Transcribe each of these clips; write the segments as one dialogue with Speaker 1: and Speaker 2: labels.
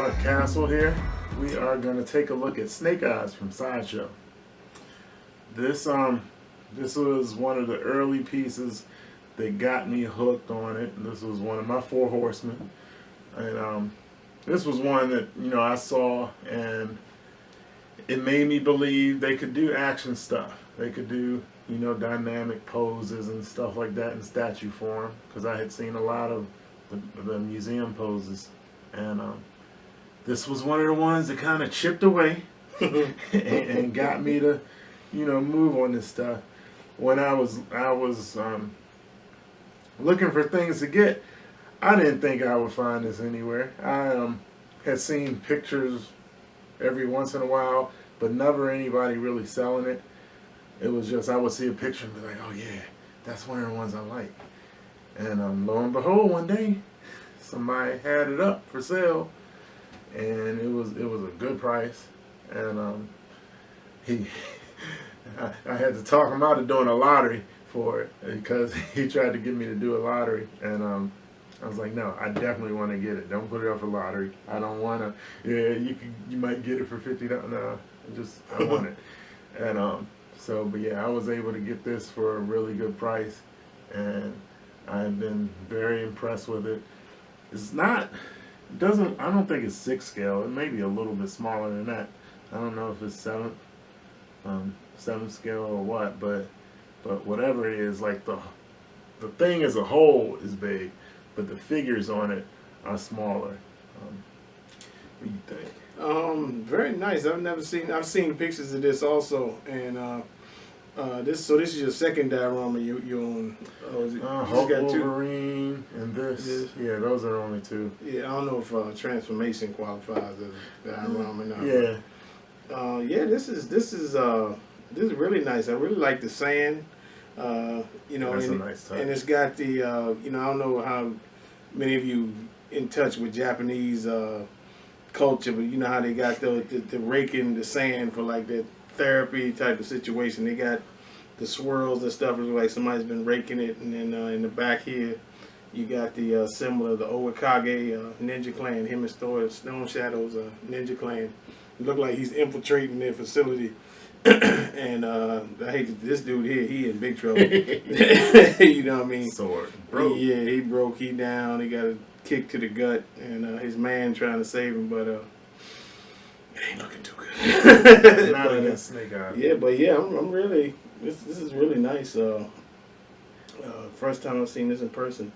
Speaker 1: Darth Castle here. We are going to take a look at Snake Eyes from Sideshow. This was one of the early pieces that got me hooked on it. This was one of my four horsemen, and this was one that I saw, and it made me believe they could do action stuff. They could do dynamic poses and stuff like that in statue form, because I had seen a lot of the museum poses, and this was one of the ones that kind of chipped away and got me to move on this stuff. When I was looking for things to get, I didn't think I would find this anywhere. I had seen pictures every once in a while, but never anybody really selling it. It was just I would see a picture and be like, oh yeah, that's one of the ones I like. And lo and behold, one day somebody had it up for sale, and it was a good price. And I had to talk him out of doing a lottery for it, because he tried to get me to do a lottery, and I was like, no, I definitely want to get it. Don't put it up for lottery. I don't want to. Yeah, you might get it for $50. No, I want it. And but yeah, I was able to get this for a really good price, and I've been very impressed with it. It's not, I don't think it's 6 scale. It may be a little bit smaller than that. I don't know if it's 7 scale or what, but whatever it is, like the thing as a whole is big, but the figures on it are smaller. What do you think?
Speaker 2: Very nice. I've seen pictures of this also, and this is your second diorama you own.
Speaker 1: Hulk, Wolverine, and this. Yeah, those are only 2.
Speaker 2: Yeah, I don't know if Transformation qualifies as diorama now.
Speaker 1: Yeah.
Speaker 2: Yeah, this is really nice. I really like the sand.
Speaker 1: That's a nice touch.
Speaker 2: And it's got the I don't know how many of you in touch with Japanese culture, but you know how they got the raking the sand for like that therapy type of situation. They got the swirls and stuff. It's like somebody's been raking it, and then in the back here you got the symbol of the Owakage Ninja Clan. Him and Stone Shadow's Ninja Clan. It looked like he's infiltrating their facility. And I hate this dude here. He in big trouble. You know what I mean?
Speaker 1: Sword broke.
Speaker 2: He broke. He down. He got a kick to the gut, and his man trying to save him, but it ain't looking too good.
Speaker 1: Not against Snake Eyes.
Speaker 2: Yeah, but yeah, I'm really. This is really nice. First time I've seen this in person,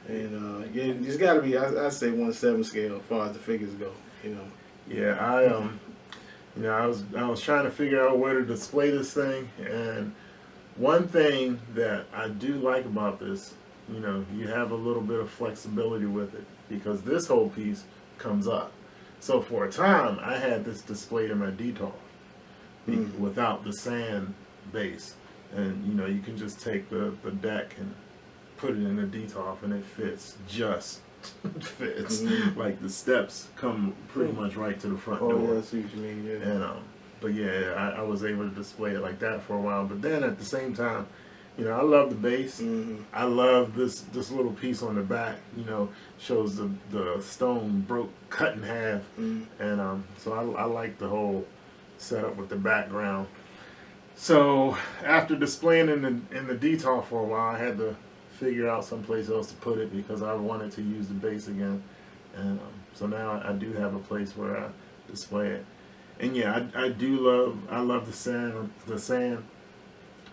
Speaker 2: and yeah, it's got to be. I say 1/7 scale as far as the figures go.
Speaker 1: Yeah, I was trying to figure out where to display this thing, and one thing that I do like about this, you have a little bit of flexibility with it, because this whole piece comes up. So for a time, I had this displayed in my detail without the sand base, and you can just take the deck and put it in the detail, and it fits fits. Like the steps come pretty much right to the front door.
Speaker 2: Yeah, I see what you mean. Yeah.
Speaker 1: And but yeah, I was able to display it like that for a while. But then at the same time, I love the base. I love this little piece on the back. Shows the stone cut in half, and so I like the whole setup with the background. So after displaying in the detail for a while, I had to figure out someplace else to put it, because I wanted to use the base again, and so now I do have a place where I display it. And yeah, I love the sand.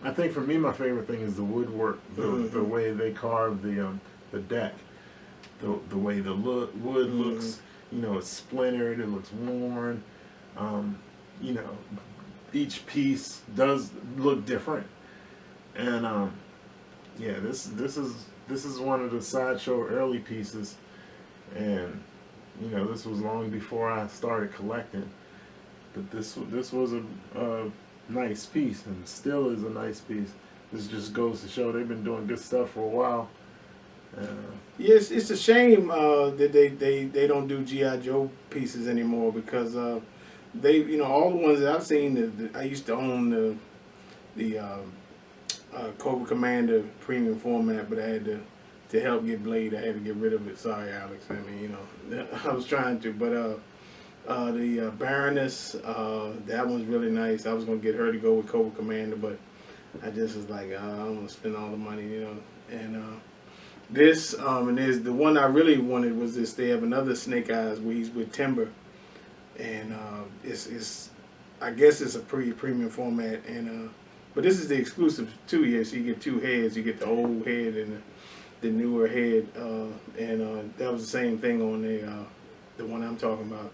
Speaker 1: I think for me, my favorite thing is the woodwork, the way they carve the deck, the way the wood looks. It's splintered, it looks worn. Each piece does look different, and yeah, this is one of the Sideshow early pieces, and this was long before I started collecting. But this was a nice piece, and still is a nice piece. This just goes to show they've been doing good stuff for a while.
Speaker 2: Yes, it's a shame that they don't do G.I. Joe pieces anymore, because they all the ones that I've seen. I used to own the Cobra Commander premium format, but I had to to help get Blade. I had to get rid of it. Sorry, Alex. I mean, you know, I was trying to, but the Baroness, that one's really nice. I was gonna get her to go with Cobra Commander, but I just was like, I don't want to spend all the money, you know. And this, and there's the one I really wanted was this. They have another Snake Eyes where he's with Timber, and it's I guess it's a pretty premium format, and but this is the exclusive too here. So you get two heads. You get the old head and the newer head, and that was the same thing on the one I'm talking about.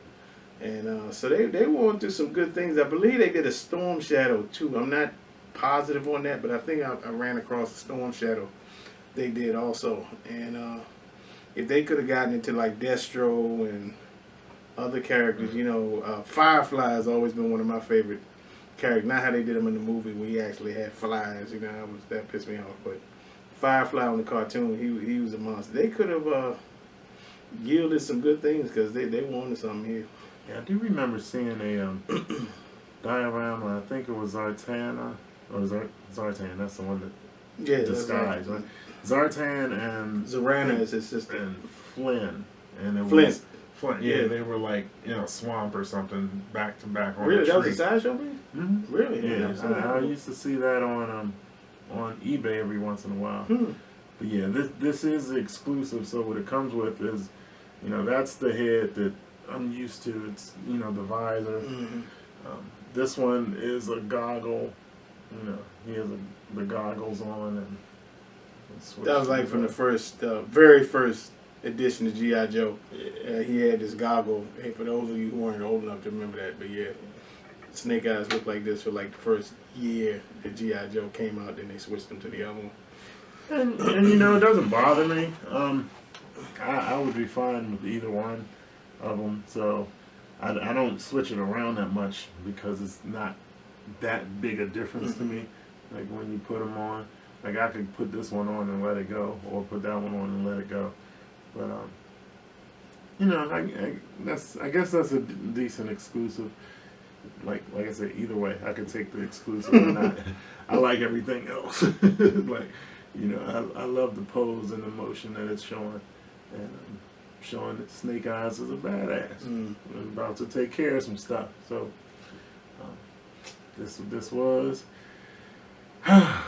Speaker 2: And so they went through some good things. I believe they did a Storm Shadow too. I'm not positive on that, but I think I ran across a Storm Shadow they did also. And if they could have gotten into like Destro and other characters, you know, Firefly has always been one of my favorite characters. Not how they did him in the movie where he actually had flies, you know, that pissed me off. But Firefly on the cartoon, he was a monster. They could have yielded some good things because they wanted something here.
Speaker 1: Yeah, I do remember seeing a diorama. I think it was Zartana, or Zartan. That's the one that disguised, right? Zartan and
Speaker 2: Zorana is his sister.
Speaker 1: And Flynn, and it
Speaker 2: Flint.
Speaker 1: was Flint. Yeah, they were like in a swamp or something, back to back on
Speaker 2: Really,
Speaker 1: a tree.
Speaker 2: that was a sideshow movie?
Speaker 1: Mm-hmm.
Speaker 2: Really?
Speaker 1: Yeah, I used to see that on eBay every once in a while. But yeah, this is exclusive. So what it comes with is, you know, that's the head that I'm used to. It's, you know, the visor. This one is a goggle. You know, he has the goggles on, and
Speaker 2: that was like from the first, very first edition of G.I. Joe. He had this goggle. Hey, for those of you who weren't old enough to remember that, but yeah, Snake Eyes looked like this for like the first year that G.I. Joe came out. Then they switched them to the other one.
Speaker 1: And you know, it doesn't bother me. I would be fine with either one of them. So I don't switch it around that much because it's not that big a difference to me. Like when you put them on, like I could put this one on and let it go, or put that one on and let it go. But you know, I guess that's a decent exclusive. Like I said, either way, I could take the exclusive or not. I like everything else. Like, you know, I love the pose and the motion that it's showing, and showing that Snake Eyes is a badass and about to take care of some stuff. So this was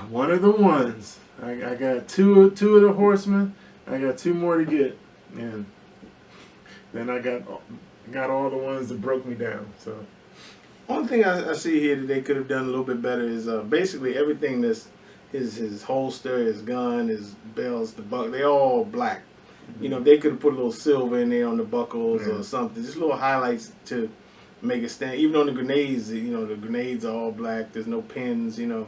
Speaker 1: one of the ones. I got two of the Horsemen. I got two more to get, and then I got all the ones that broke me down. So
Speaker 2: one thing I see here that they could have done a little bit better is basically everything that's his holster, his gun, his belts, the buckle, they all black. You know, they could have put a little silver in there on the buckles or something. Just little highlights to make it stand. Even on the grenades, you know, the grenades are all black. There's no pins, you know.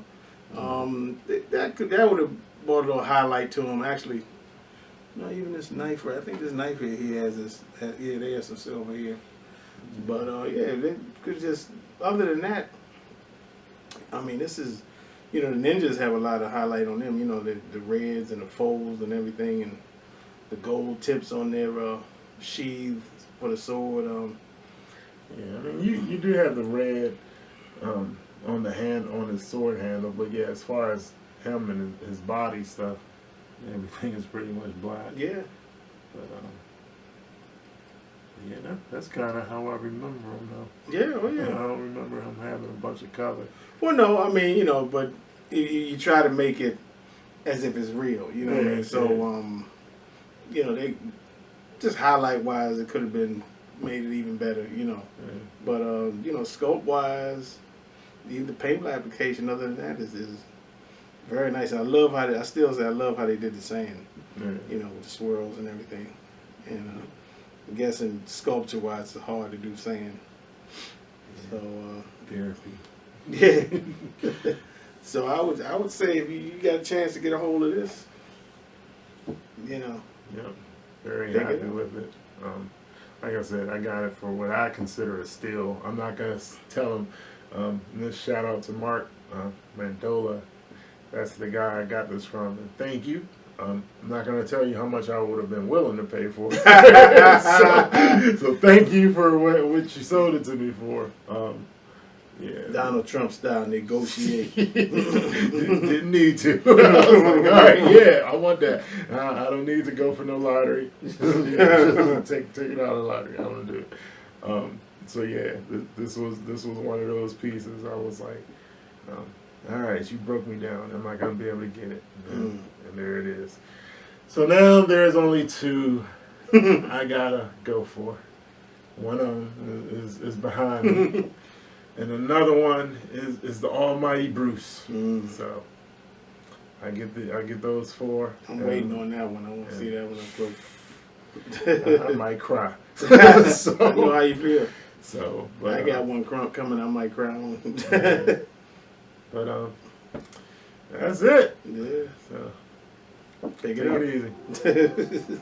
Speaker 2: That would have brought a little highlight to him. Actually, no, even this knife. I think this knife here, he has this. Yeah, they have some silver here. But yeah, they could just. Other than that, I mean, this is, you know, the ninjas have a lot of highlight on them. You know, the reds and the folds and everything, and the gold tips on their sheaths for the sword.
Speaker 1: Yeah, I mean, you do have the red on the hand, on his sword handle, but yeah, as far as him and his body stuff, everything is pretty much black.
Speaker 2: Yeah.
Speaker 1: But yeah, that's kind of how I remember him, though.
Speaker 2: Yeah, oh yeah.
Speaker 1: I don't remember him having a bunch of color.
Speaker 2: Well, no, I mean, you know, but you try to make it as if it's real, you know what I mean? So, you know, they just highlight wise, it could have been made it even better, you know. Yeah. But you know, scope wise, the paint application, other than that, is very nice. And I love how I still say I love how they did the sand, you know, with the swirls and everything. And I'm guessing sculpture wise, it's hard to do sand. So
Speaker 1: therapy.
Speaker 2: Yeah. So I would say if you got a chance to get a hold of this, you know.
Speaker 1: Yep. Very happy with it. Like I said, I got it for what I consider a steal. I'm not gonna tell him. This shout out to Mark Mandola. That's the guy I got this from. And thank you. I'm not going to tell you how much I would have been willing to pay for it. So thank you for what you sold it to me for. Yeah.
Speaker 2: Donald Trump style negotiate.
Speaker 1: Didn't need to. I was like, all right, yeah, I want that. I don't need to go for no lottery. Just take it out of the lottery. I want to do it. So yeah, this was one of those pieces. I was like, all right, you broke me down. Am I gonna be able to get it? And there it is. So now there's only 2 I gotta go for. One of them is behind me. And another one is the Almighty Bruce. So I get those 4.
Speaker 2: I'm waiting on that one. I want to see that one up close.
Speaker 1: I might cry.
Speaker 2: So, you know how you feel.
Speaker 1: So, but
Speaker 2: I got one crunk coming. I might cry on.
Speaker 1: But that's it.
Speaker 2: Yeah.
Speaker 1: So
Speaker 2: take
Speaker 1: it
Speaker 2: it
Speaker 1: easy.